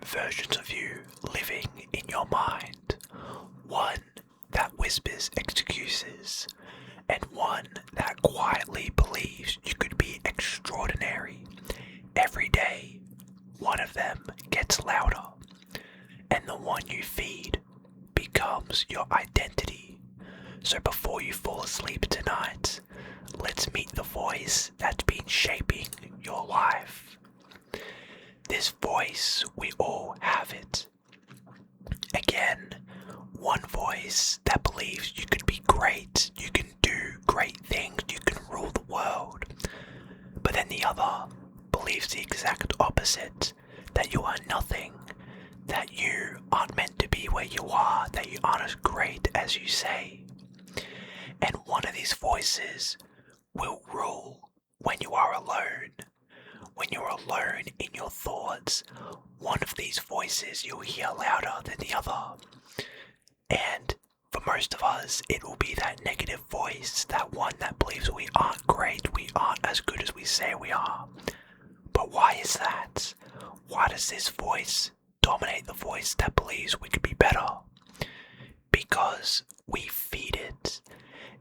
versions of you living in your mind. One that whispers excuses, and one that quietly believes you could be extraordinary. Every day, one of them gets louder, and the one you feed becomes your identity. So before you fall asleep tonight, let's meet the voice that's been shaping your life. This voice, we all have it. Again, one voice that believes you could be great, you can do great things, you can rule the world. But then the other believes the exact opposite, that you are nothing, that you aren't meant to be where you are, that you aren't as great as you say. And one of these voices will rule when you are alone. When you're alone in your thoughts, one of these voices you'll hear louder than the other. And for most of us, it will be that negative voice, that one that believes we aren't great, we aren't as good as we say we are. But why is that? Why does this voice dominate the voice that believes we could be better? Because we feed it.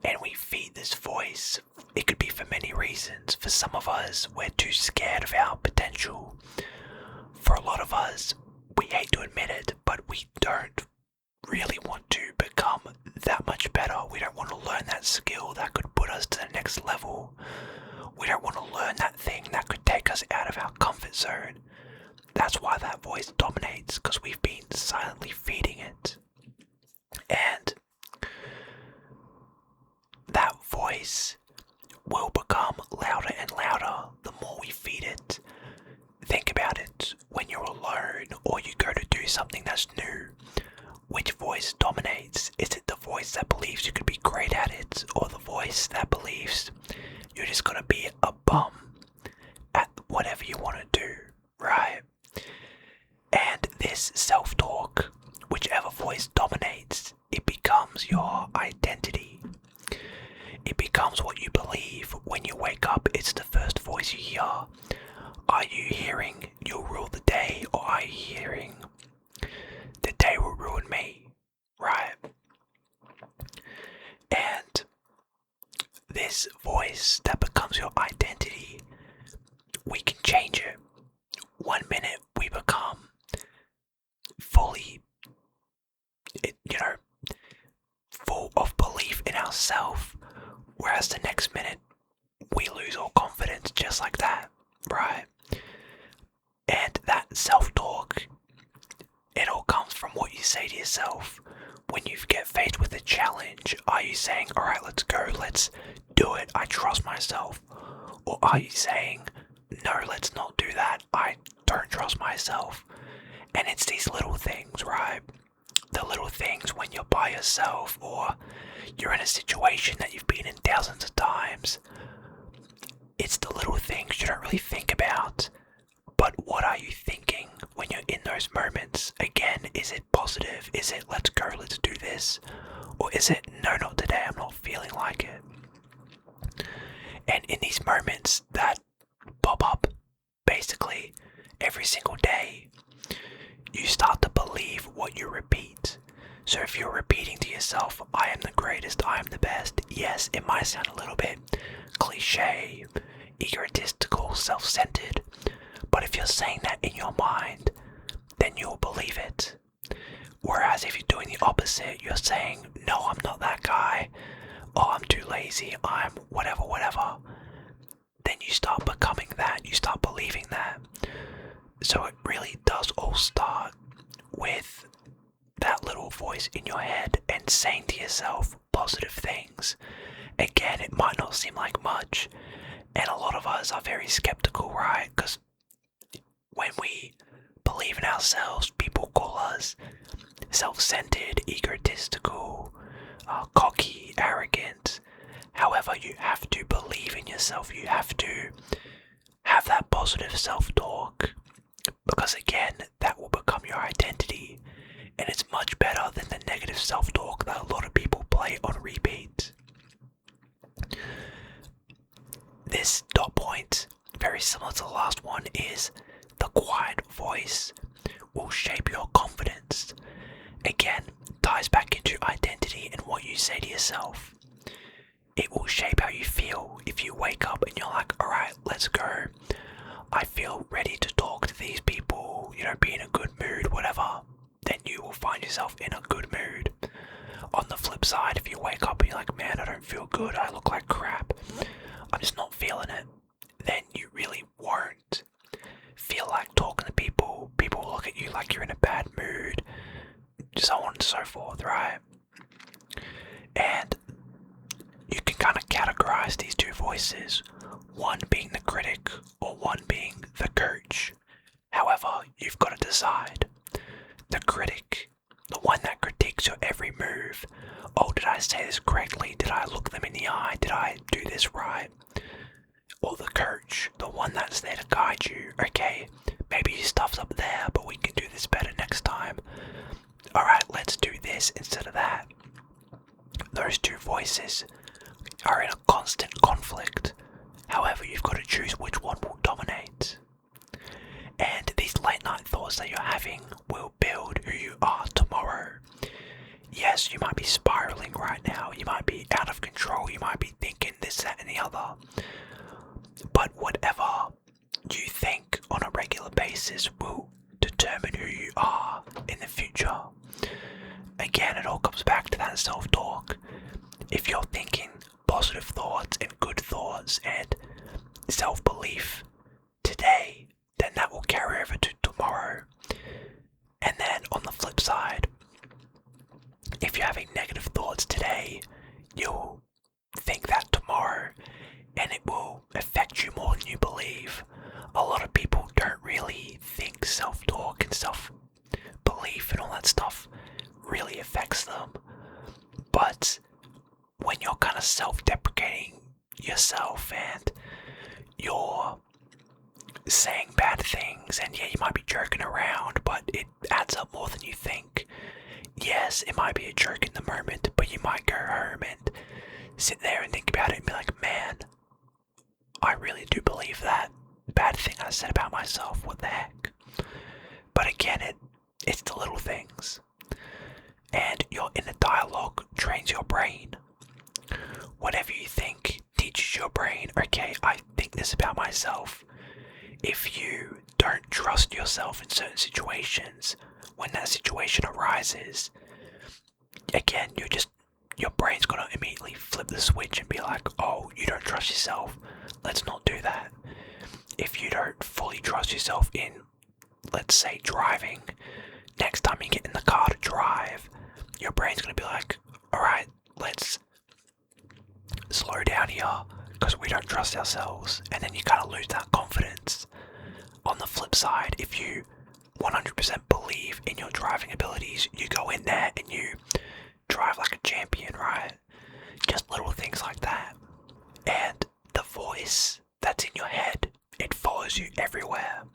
And we feed this voice. It could be for many reasons. For some of us, we're too scared of our potential. For a lot of us, we hate to admit it, but we don't really want to become that much better. We don't want to learn that skill that could put us to the next level. We don't want to learn that thing that could take us out of our comfort zone. That's why that voice dominates, because we've been silently feeding it. And that voice will become louder and louder the more we feed it. Think about it. When you're alone or you go to do something that's new, which voice dominates? Is it the voice that believes you could be great at it, or the voice that believes you're just gonna be a bum at whatever you want to do, right? And this self-talk, whichever voice dominates, it becomes your identity. It becomes what you believe when you wake up. It's the first voice you hear. Are you hearing you'll rule the day, or are you hearing the day will ruin me, right? And this voice that becomes your identity, we can change it. 1 minute we become fully, full of belief in ourselves, whereas the next minute we lose all confidence just like that, right? And that self-talk, it all comes from what you say to yourself. When you get faced with a challenge, are you saying, alright, let's go, let's do it, I trust myself? Or are you saying, no, let's not do that, I don't trust myself? And it's these little things, right? The little things when you're by yourself, or you're in a situation that you've been in thousands of times. It's the little things you don't really think about. But what are you thinking when you're in those moments? Again, is it positive? Is it, let's go, let's do this? Or is it, no, not today, I'm not feeling like it? And in these moments that pop up, basically, every single day, you start to believe what you repeat. So if you're repeating to yourself, I am the greatest, I am the best, yes, it might sound a little bit cliche, egotistical, self-centered, but if you're saying that in your mind, then you'll believe it. Whereas if you're doing the opposite, you're saying, no, I'm not that guy, oh, I'm too lazy, I'm whatever, then you start becoming that, you start believing that. So it really does all start with that little voice in your head and saying to yourself positive things. Again, it might not seem like much, and a lot of us are very skeptical, right? Because when we believe in ourselves, people call us self-centered, egotistical, cocky, arrogant. However, you have to believe in yourself, you have to have that positive self-talk, because again, that will become your identity, and it's much better than the negative self-talk that a lot of people play on repeat. This dot point, very similar to the last one, is the quiet voice, will shape your confidence. Again, ties back into identity and what you say to yourself. It will shape how you feel. If you wake up and you're like, alright, let's go. I feel ready to talk to these people, be in a good mood, whatever. Then you will find yourself in a good mood. On the flip side, if you wake up and you're like, man, I don't feel good, I look like crap, I'm just not feeling it, then you really won't feel like talking to people. People will look at you like you're in a bad mood, so on and so forth, right? And you can kind of categorize these two voices, one being the critic or one being the coach. However, you've got to decide. The critic, the one that critiques your every move. Oh, did I say this correctly? Did I look them in the eye? Did I do this right? Or the coach, the one that's there to guide you. Okay, maybe your stuff's up there, but we can do this better next time. Alright, let's do this instead of that. Those two voices are in a constant conflict. However, you've got to choose which one will dominate. And these late night thoughts that you're having will build who you are tomorrow. Yes, you might be spiraling right now, you might be out of control, you might be thinking this, that and the other. But whatever you think on a regular basis will determine who you are in the future. Again, it all comes back to that self-talk. If you're thinking positive thoughts and good thoughts and self-belief today, then that will carry over to tomorrow. And then on the flip side, if you're having negative thoughts today, you'll think that tomorrow, and it will affect you more than you believe. A lot of people don't really think self-talk and self-belief and all that stuff really affects them. But when you're kind of self-deprecating yourself and you're saying bad things, and yeah, you might be joking around, but it adds up more than you think. Yes, it might be a joke in the moment, but you might go home and sit there and think about it and be like, man, I really do believe that bad thing I said about myself, what the heck? But again, it's the little things. And your inner dialogue trains your brain. Whatever you think teaches your brain, okay, I think this about myself. If you don't trust yourself in certain situations, when that situation arises, again, your brain's gonna immediately flip the switch and be like, oh, you don't trust yourself, let's not do that. If you don't fully trust yourself in, let's say, driving, next time you get in the car to drive, your brain's gonna be like, alright, let's slow down here, because we don't trust ourselves, and then you kind of lose that confidence. On the flip side, if you 100% believe in your driving abilities, you go in there and you drive like a champion, right? Just little things like that. And the voice that's in your head, it follows you everywhere.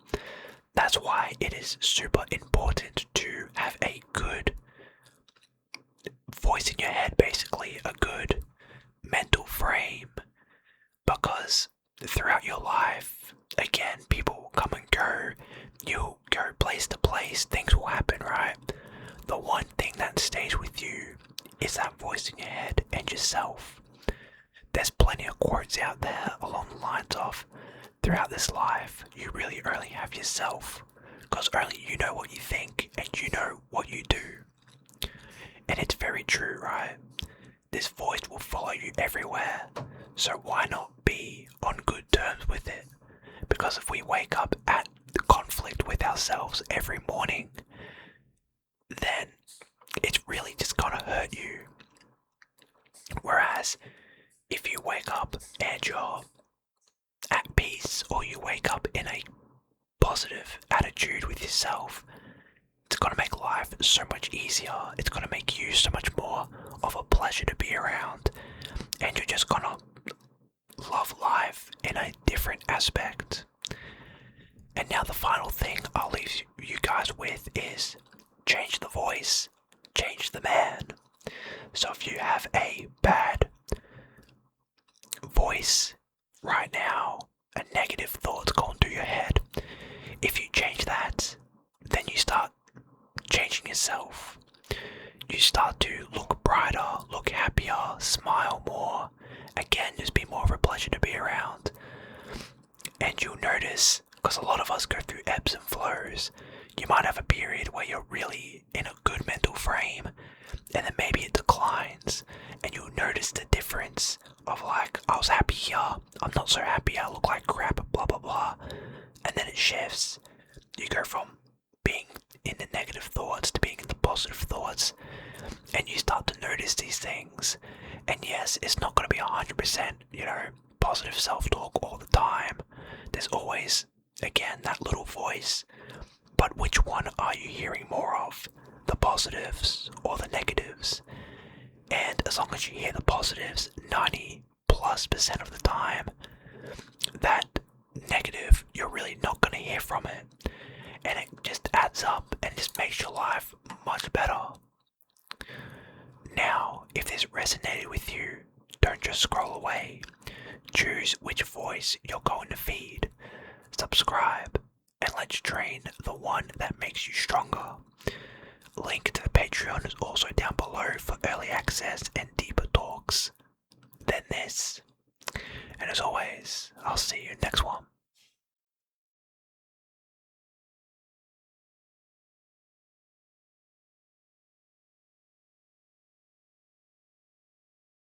That's why it is super important to have a good voice in your head, basically, a good mental frame, because throughout your life, again, people will come and go, you'll go place to place, things will happen, right? The one thing that stays with you is that voice in your head and yourself. There's plenty of quotes out there along the lines of, throughout this life, you really only have yourself, because only you know what you think and you know what you do. And it's very true, right? This voice will follow you everywhere, so why not be on good terms with it? Because if we wake up at the conflict with ourselves every morning, then it's really just gonna hurt you. Whereas, if you wake up and you're at peace, or you wake up in a positive attitude with yourself, it's gonna make life so much easier. It's gonna make you so much more of a pleasure to be around, and you're just gonna love life in a different aspect. And now the final thing I'll leave you guys with is change the voice, change the man. So if you have a bad voice right now, a negative thoughts going through your head, if you change that, then you start yourself. You start to look brighter, look happier, smile more. Again, just be more of a pleasure to be around. And you'll notice, because a lot of us go through ebbs and flows, you might have a period where you're really in a good mental frame, and then maybe it declines, and you'll notice the difference of like, I was happy here, I'm not so happy, I look like crap, blah blah blah. And then it shifts. You go from being in the negative thoughts to being in the positive thoughts, and you start to notice these things. And yes, it's not going to be 100%, positive self-talk all the time. There's always, again, that little voice. But which one are you hearing more of? The positives or the negatives? And as long as you hear the positives 90+% of the time, that negative, you're really not going to hear from it. And it just adds up and just makes your life much better. Now, if this resonated with you, don't just scroll away. Choose which voice you're going to feed. Subscribe, and let's train the one that makes you stronger. Link to the Patreon is also down below for early access and deeper talks than this. And as always, I'll see you next one.